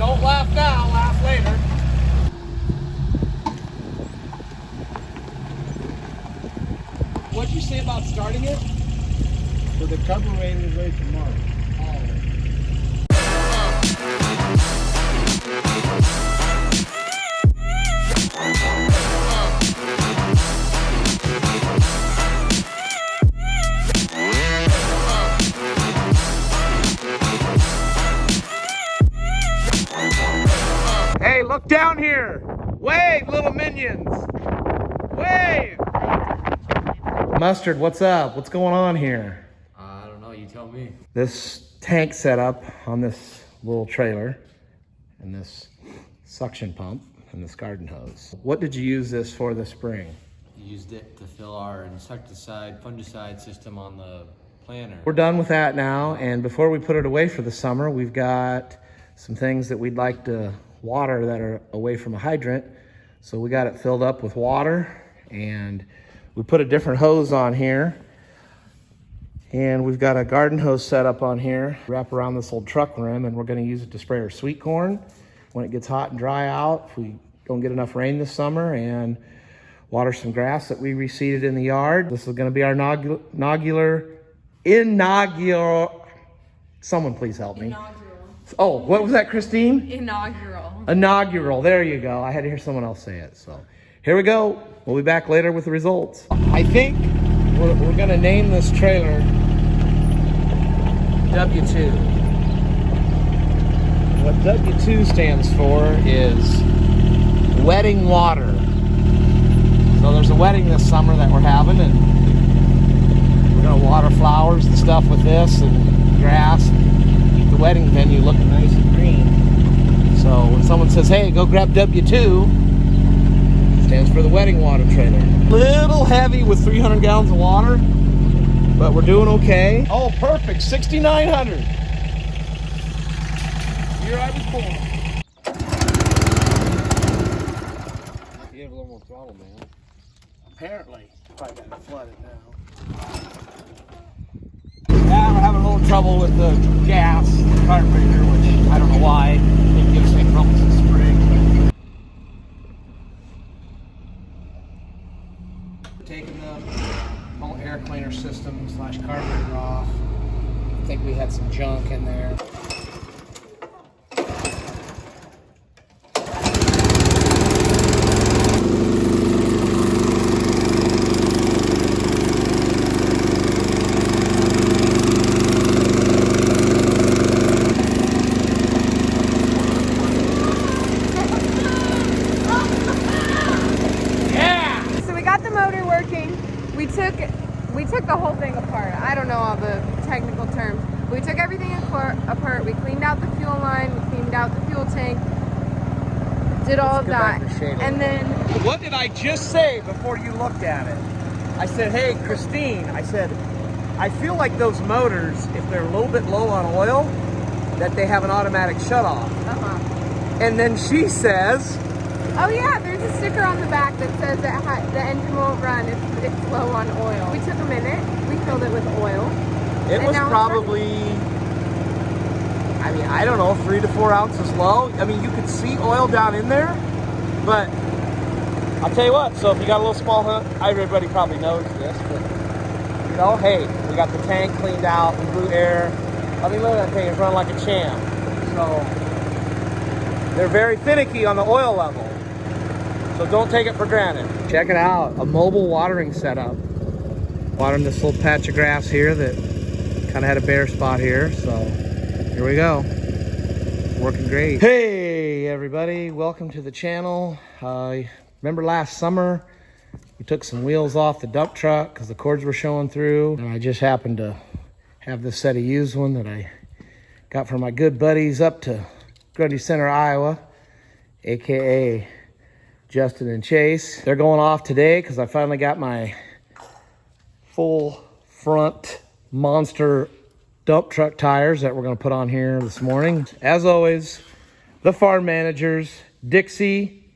Don't laugh now, laugh later. What'd you say about starting it? So the carburetor is ready for March. Hey, look down here. Wave, little minions. Wave. Mustard, what's up? What's going on here? I don't know, you tell me. This tank setup on this little trailer and this suction pump and this garden hose. What did you use this for this spring? We used it to fill our insecticide, fungicide system on the planter. We're done with that now, and before we put it away for the summer, we've got some things that we'd like to water that are away from a hydrant. So we got it filled up with water, and we put a different hose on here. And we've got a garden hose set up on here, wrap around this old truck rim, and we're gonna use it to spray our sweet corn when it gets hot and dry out, if we don't get enough rain this summer, and water some grass that we reseeded in the yard. This is gonna be our inaugural, someone please help me. Inaugural. Oh, what was that, Christine? Inaugural. Inaugural, there you go. I had to hear someone else say it. So here we go. We'll be back later with the results. I think we're gonna name this trailer W2. What W2 stands for is wetting water. So there's a wedding this summer that we're having, and we're gonna water flowers and stuff with this and grass and keep the wedding venue looking nice and green. So when someone says, hey, go grab W2, it stands for the wedding water trailer. Little heavy with 300 gallons of water, but we're doing okay. Oh, perfect, 6,900. Year I was born. You have a little more throttle, man. Apparently, probably got it flooded now. Yeah, we're having a little trouble with the gas carburetor, which I don't know why. It gives me problems in spring. Taking the whole air cleaner system / carburetor off. I think we had some junk in there. We took the whole thing apart. I don't know all the technical terms. We took everything apart. We cleaned out the fuel line. We cleaned out the fuel tank. Did all of that. And then... What did I just say before you looked at it? I said, hey, Christine, I said, I feel like those motors, if they're a little bit low on oil, that they have an automatic shut-off. And then she says... Oh yeah, there's a sticker on the back that says that the engine won't run if it's low on oil. We took a minute, we filled it with oil. It was probably, I mean, I don't know, 3 to 4 ounces low. I mean, you could see oil down in there, but I'll tell you what, so if you got a little small hook, everybody probably knows this, but you know, hey, we got the tank cleaned out, we blew air. I mean, look at that thing, it's running like a champ. So, they're very finicky on the oil level. So don't take it for granted. Check it out, a mobile watering setup. Watering this little patch of grass here that kind of had a bare spot here. So here we go, working great. Hey everybody, welcome to the channel. Remember last summer, we took some wheels off the dump truck because the cords were showing through. And I just happened to have this set of used one that I got from my good buddies up to Grundy Center, Iowa, AKA Justin and Chase. They're going off today because I finally got my full front monster dump truck tires that we're going to put on here this morning. As always, the farm managers, Dixie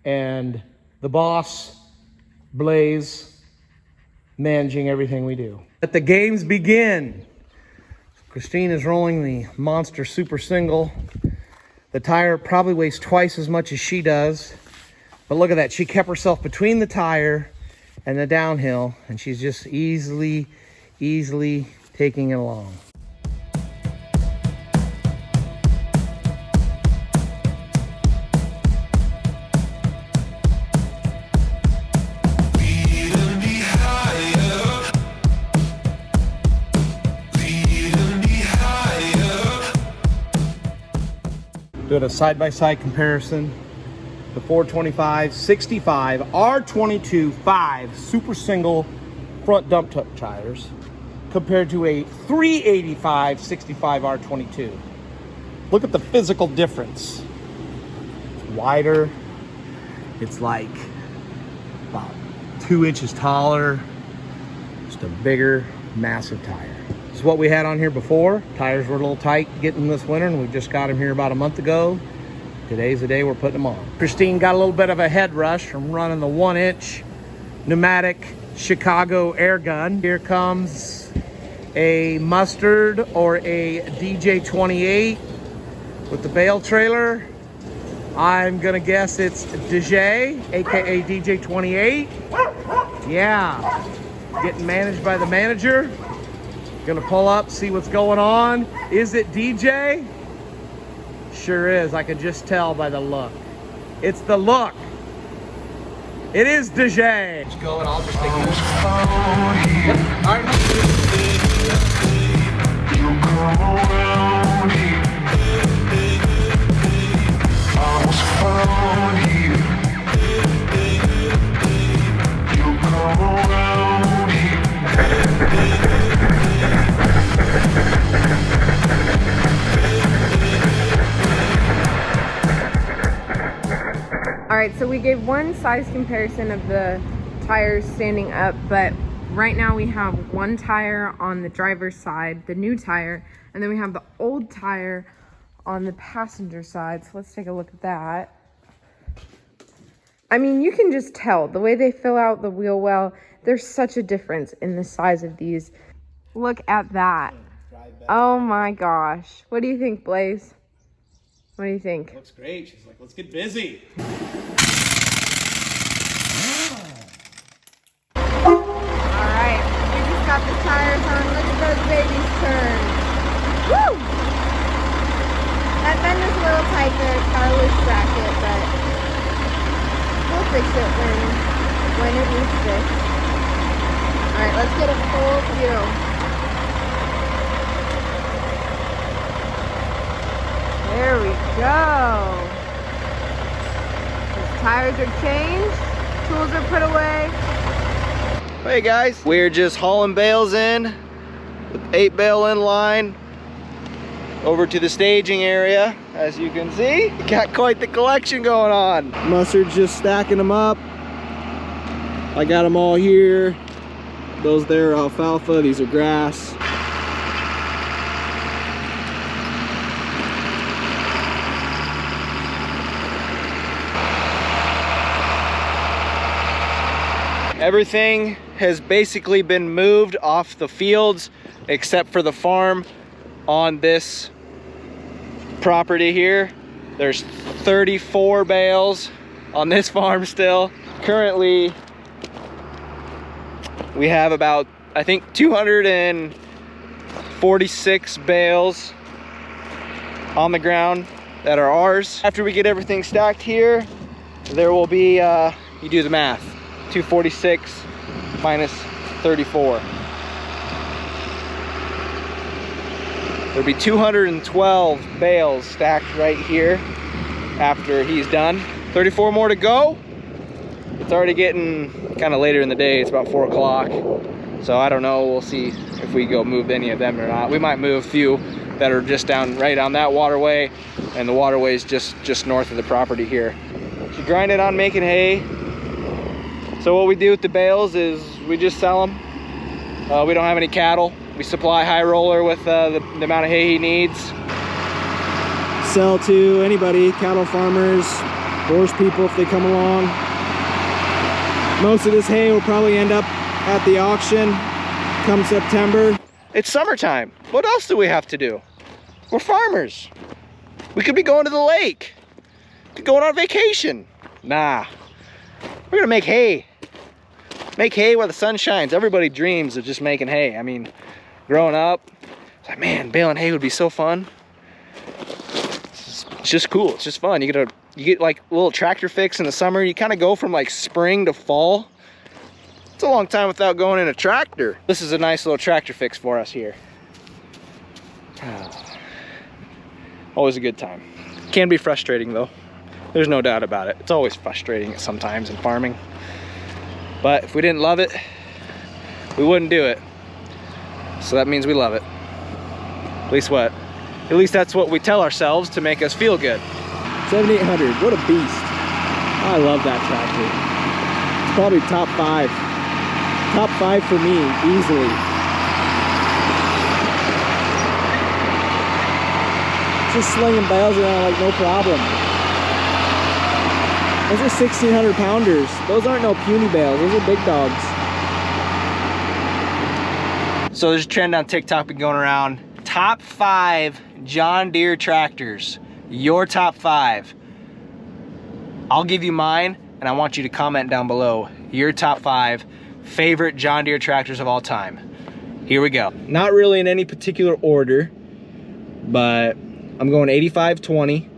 and the boss, Blaze, managing everything we do. Let the games begin. Christine is rolling the monster super single The tire probably weighs twice as much as she does. But look at that. She kept herself between the tire and the downhill, and she's just easily taking it along. Doing a side-by-side comparison. The 425 65 R22 5 super single front dump truck tires compared to a 385 65 R22. Look at the physical difference. It's wider. It's like about 2 inches taller. Just a bigger, massive tire. This is what we had on here before. Tires were a little tight getting this winter, and we just got them here about a month ago. Today's the day we're putting them on. Christine got a little bit of a head rush from running the 1-inch pneumatic Chicago air gun. Here comes a Mustard or a DJ28 with the Bale trailer. I'm gonna guess it's DJ, AKA DJ28. Yeah, getting managed by the manager. Gonna pull up, see what's going on. Is it DJ? Sure is. I can just tell by the look. It's the look. It is DJ. Let's go and I'll just take this. All right, so we gave one size comparison of the tires standing up, but right now we have one tire on the driver's side, the new tire, and then we have the old tire on the passenger side. So let's take a look at that. I mean, you can just tell the way they fill out the wheel well. There's such a difference in the size of these. Look at that. Oh my gosh. What do you think, Blaze? What do you think? Looks great. She's like, let's get busy. Alright, we just got the tires on. Look at those babies turn. Woo! That bend is a little tight there. It's got a loose bracket, but we'll fix it when it needs fixed. Alright, let's get a full view. There we go. Those tires are changed. Tools are put away. Hey guys, we're just hauling bales in with 8 bale in line over to the staging area. As you can see, got quite the collection going on. Mustard's just stacking them up. I got them all here. Those there are alfalfa, these are grass. Everything has basically been moved off the fields except for the farm on this property here. There's 34 bales on this farm still. Currently, we have about, I think, 246 bales on the ground that are ours. After we get everything stacked here, there will be, you do the math, 246 minus 34. There'll be 212 bales stacked right here after he's done. 34 more to go. It's already getting kind of later in the day. It's about 4 o'clock. So I don't know, we'll see if we go move any of them or not. We might move a few that are just right on that waterway, and the waterway's just north of the property here. So grind it on making hay. So what we do with the bales is we just sell them. We don't have any cattle. We supply High Roller with the amount of hay he needs. Sell to anybody, cattle farmers, horse people if they come along. Most of this hay will probably end up at the auction come September. It's summertime. What else do we have to do? We're farmers. We could be going to the lake. Going on vacation. Nah. We're gonna make hay. Make hay while the sun shines. Everybody dreams of just making hay. I mean, growing up, it's like, man, baling hay would be so fun. It's just cool. It's just fun. You get like a little tractor fix in the summer. You kind of go from like spring to fall. It's a long time without going in a tractor. This is a nice little tractor fix for us here. Always a good time. Can be frustrating though. There's no doubt about it. It's always frustrating sometimes in farming. But if we didn't love it, we wouldn't do it. So that means we love it. At least what? At least that's what we tell ourselves to make us feel good. 7800, what a beast. I love that tractor. It's probably top 5. Top 5 for me, easily. Just slinging bales around like no problem. Those are 1,600 pounders. Those aren't no puny bales. Those are big dogs. So there's a trend on TikTok been going around. Top 5 John Deere tractors. Your top 5. I'll give you mine, and I want you to comment down below your top 5 favorite John Deere tractors of all time. Here we go. Not really in any particular order, but I'm going 8520,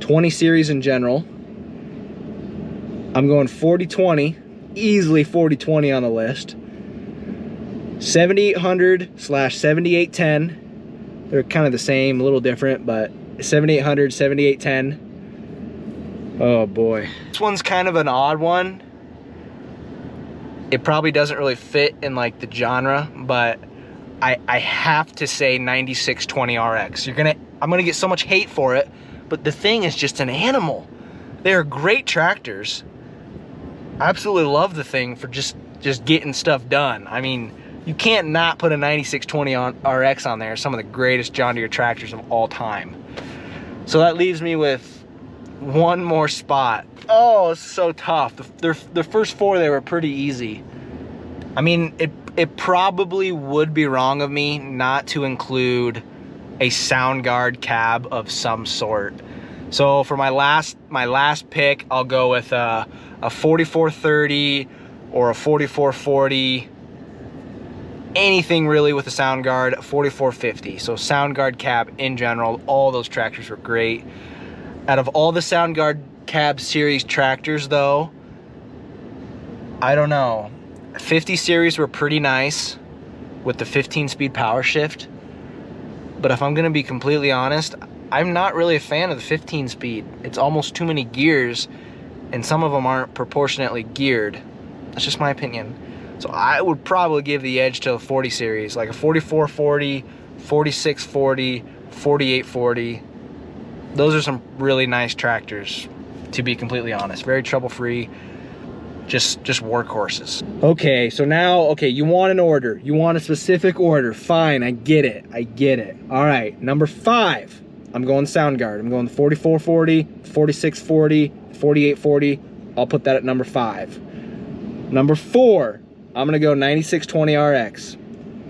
20 series in general. I'm going 4020, easily 4020 on the list. 7800/7810. They're kind of the same, a little different, but 7800, 7810. Oh boy. This one's kind of an odd one. It probably doesn't really fit in like the genre, but I have to say 9620 RX. I'm gonna get so much hate for it, but the thing is just an animal. They are great tractors. I absolutely love the thing for just getting stuff done. I mean, you can't not put a 9620 RX on there. Some of the greatest John Deere tractors of all time. So that leaves me with one more spot. Oh, it's so tough. The first 4, they were pretty easy. I mean, it probably would be wrong of me not to include a sound guard cab of some sort. So for my last pick, I'll go with a 4430 or a 4440. Anything really with a sound guard. 4450. So sound guard cab in general. All those tractors were great. Out of all the sound guard cab series tractors, though, I don't know. 50 series were pretty nice with the 15-speed power shift. But if I'm gonna be completely honest, I'm not really a fan of the 15 speed. It's almost too many gears, and some of them aren't proportionately geared. That's just my opinion. So I would probably give the edge to a 40 series, like a 4440, 4640, 4840. Those are some really nice tractors, to be completely honest. Very trouble-free, just workhorses. Okay, so now, okay, you want an order. You want a specific order. Fine, I get it. I get it. All right, number 5. I'm going sound guard. I'm going 4440, 4640, 4840. I'll put that at number 5. Number 4, I'm gonna go 9620 RX.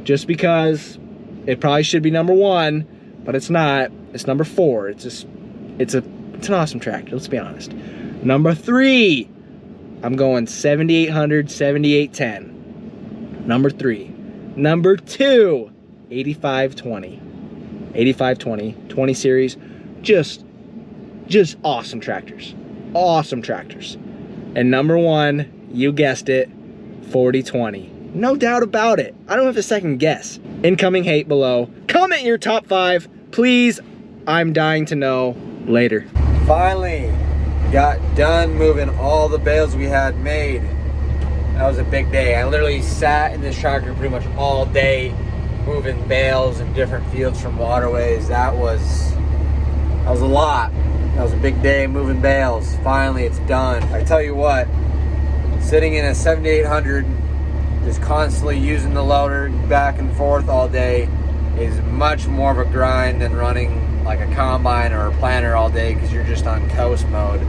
Just because it probably should be number 1, but it's not. It's number 4. It's an awesome tractor, let's be honest. Number 3, I'm going 7800, 7810. Number 3. Number 2, 8520. 8520, 20 series. Just awesome tractors. Awesome tractors. And number 1, you guessed it, 4020. No doubt about it. I don't have to second guess. Incoming hate below. Comment your top 5, please. I'm dying to know. Later. Finally got done moving all the bales we had made. That was a big day. I literally sat in this tractor pretty much all day moving bales in different fields from waterways. That was a lot. That was a big day moving bales. Finally, it's done. I tell you what, sitting in a 7800, just constantly using the loader back and forth all day is much more of a grind than running like a combine or a planter all day, because you're just on coast mode.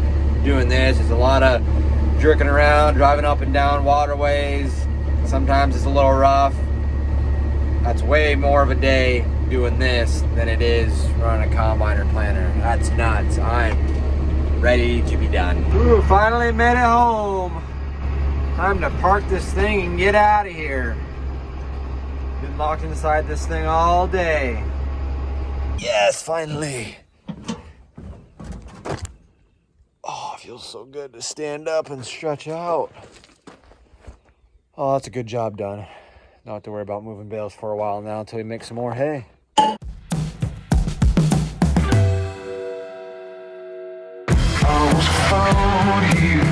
Doing this is a lot of jerking around, driving up and down waterways. Sometimes it's a little rough, That's way more of a day doing this than it is running a combine or planter. That's nuts. I'm ready to be done. Ooh, finally made it home. Time to park this thing and get out of here. Been locked inside this thing all day. Yes, finally. Oh, it feels so good to stand up and stretch out. Oh, that's a good job done. Not have to worry about moving bales for a while now until we make some more hay. I was found here